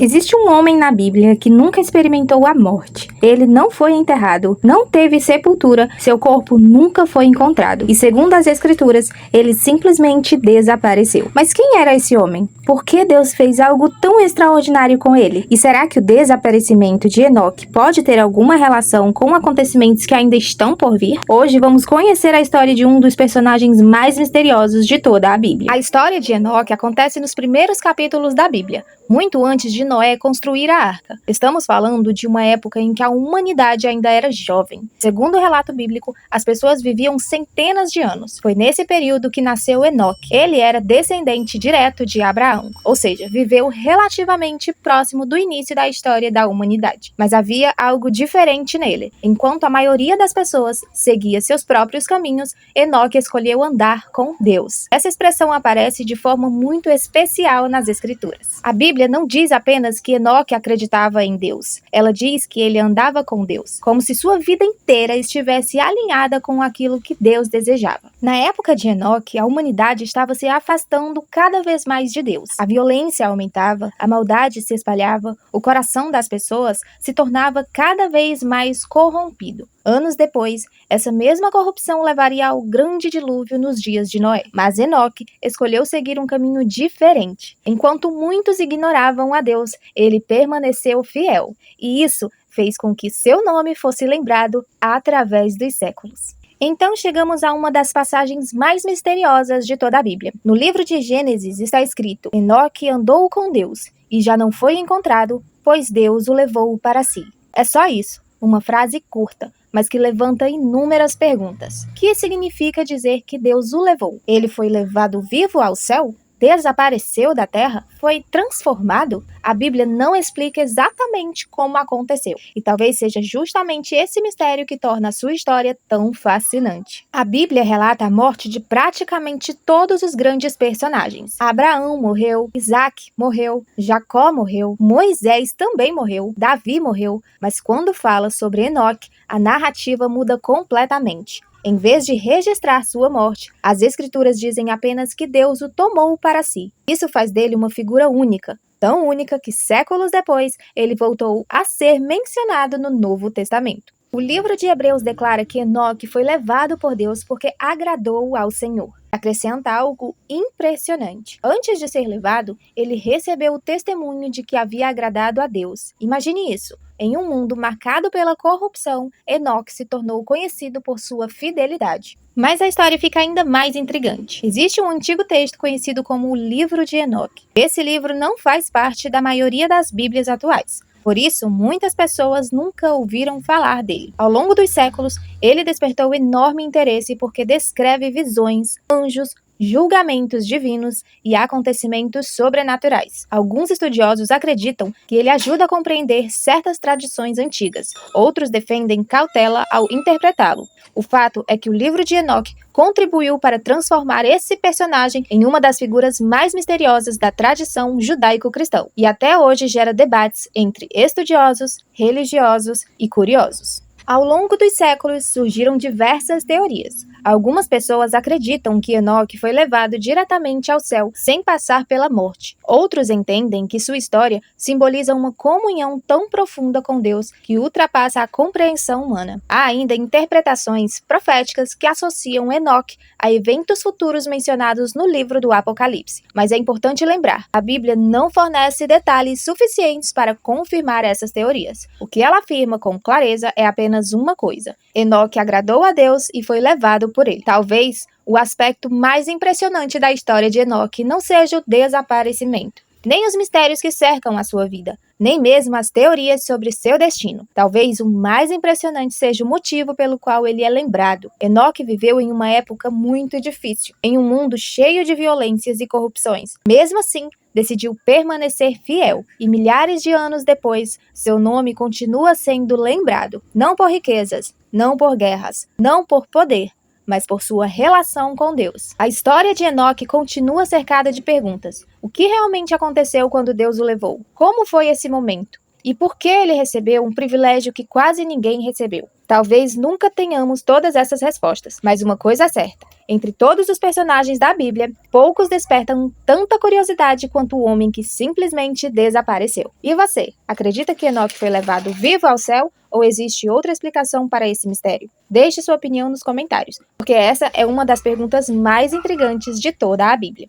Existe um homem na Bíblia que nunca experimentou a morte. Ele não foi enterrado, não teve sepultura, seu corpo nunca foi encontrado. E segundo as Escrituras, ele simplesmente desapareceu. Mas quem era esse homem? Por que Deus fez algo tão extraordinário com ele? E será que o desaparecimento de Enoque pode ter alguma relação com acontecimentos que ainda estão por vir? Hoje vamos conhecer a história de um dos personagens mais misteriosos de toda a Bíblia. A história de Enoque acontece nos primeiros capítulos da Bíblia, muito antes de Noé construir a arca. Estamos falando de uma época em que a humanidade ainda era jovem. Segundo o relato bíblico, as pessoas viviam centenas de anos. Foi nesse período que nasceu Enoque. Ele era descendente direto de Abraão, ou seja, viveu relativamente próximo do início da história da humanidade. Mas havia algo diferente nele. Enquanto a maioria das pessoas seguia seus próprios caminhos, Enoque escolheu andar com Deus. Essa expressão aparece de forma muito especial nas Escrituras. A Bíblia não diz apenas que Enoque acreditava em Deus. Ela diz que ele andava com Deus, como se sua vida inteira estivesse alinhada com aquilo que Deus desejava. Na época de Enoque, a humanidade estava se afastando cada vez mais de Deus. A violência aumentava, a maldade se espalhava, o coração das pessoas se tornava cada vez mais corrompido. Anos depois, essa mesma corrupção levaria ao grande dilúvio nos dias de Noé. Mas Enoque escolheu seguir um caminho diferente. Enquanto muitos ignoravam a Deus, ele permaneceu fiel. E isso fez com que seu nome fosse lembrado através dos séculos. Então chegamos a uma das passagens mais misteriosas de toda a Bíblia. No livro de Gênesis está escrito: Enoque andou com Deus e já não foi encontrado, pois Deus o levou para si. É só isso, uma frase curta, mas que levanta inúmeras perguntas. O que significa dizer que Deus o levou? Ele foi levado vivo ao céu? Desapareceu da terra? Foi transformado? A Bíblia não explica exatamente como aconteceu. E talvez seja justamente esse mistério que torna a sua história tão fascinante. A Bíblia relata a morte de praticamente todos os grandes personagens. Abraão morreu, Isaac morreu, Jacó morreu, Moisés também morreu, Davi morreu, mas quando fala sobre Enoque, a narrativa muda completamente. Em vez de registrar sua morte, as Escrituras dizem apenas que Deus o tomou para si. Isso faz dele uma figura única, tão única que séculos depois ele voltou a ser mencionado no Novo Testamento. O livro de Hebreus declara que Enoque foi levado por Deus porque agradou ao Senhor. Acrescenta algo impressionante. Antes de ser levado, ele recebeu o testemunho de que havia agradado a Deus. Imagine isso. Em um mundo marcado pela corrupção, Enoque se tornou conhecido por sua fidelidade. Mas a história fica ainda mais intrigante. Existe um antigo texto conhecido como o Livro de Enoque. Esse livro não faz parte da maioria das Bíblias atuais. Por isso, muitas pessoas nunca ouviram falar dele. Ao longo dos séculos, ele despertou enorme interesse porque descreve visões, anjos, julgamentos divinos e acontecimentos sobrenaturais. Alguns estudiosos acreditam que ele ajuda a compreender certas tradições antigas. Outros defendem cautela ao interpretá-lo. O fato é que o livro de Enoque contribuiu para transformar esse personagem em uma das figuras mais misteriosas da tradição judaico-cristã e até hoje gera debates entre estudiosos, religiosos e curiosos. Ao longo dos séculos surgiram diversas teorias. Algumas pessoas acreditam que Enoque foi levado diretamente ao céu sem passar pela morte. Outros entendem que sua história simboliza uma comunhão tão profunda com Deus que ultrapassa a compreensão humana. Há ainda interpretações proféticas que associam Enoque a eventos futuros mencionados no livro do Apocalipse. Mas é importante lembrar, a Bíblia não fornece detalhes suficientes para confirmar essas teorias. O que ela afirma com clareza é apenas uma coisa: Enoque agradou a Deus e foi levado por ele. Talvez o aspecto mais impressionante da história de Enoque não seja o desaparecimento, nem os mistérios que cercam a sua vida, nem mesmo as teorias sobre seu destino. Talvez o mais impressionante seja o motivo pelo qual ele é lembrado. Enoque viveu em uma época muito difícil, em um mundo cheio de violências e corrupções. Mesmo assim, decidiu permanecer fiel, e milhares de anos depois, seu nome continua sendo lembrado, não por riquezas, não por guerras, não por poder, mas por sua relação com Deus. A história de Enoque continua cercada de perguntas. O que realmente aconteceu quando Deus o levou? Como foi esse momento? E por que ele recebeu um privilégio que quase ninguém recebeu? Talvez nunca tenhamos todas essas respostas, mas uma coisa é certa: Entre todos os personagens da Bíblia, poucos despertam tanta curiosidade quanto o homem que simplesmente desapareceu. E você, acredita que Enoque foi levado vivo ao céu ou existe outra explicação para esse mistério? Deixe sua opinião nos comentários, porque essa é uma das perguntas mais intrigantes de toda a Bíblia.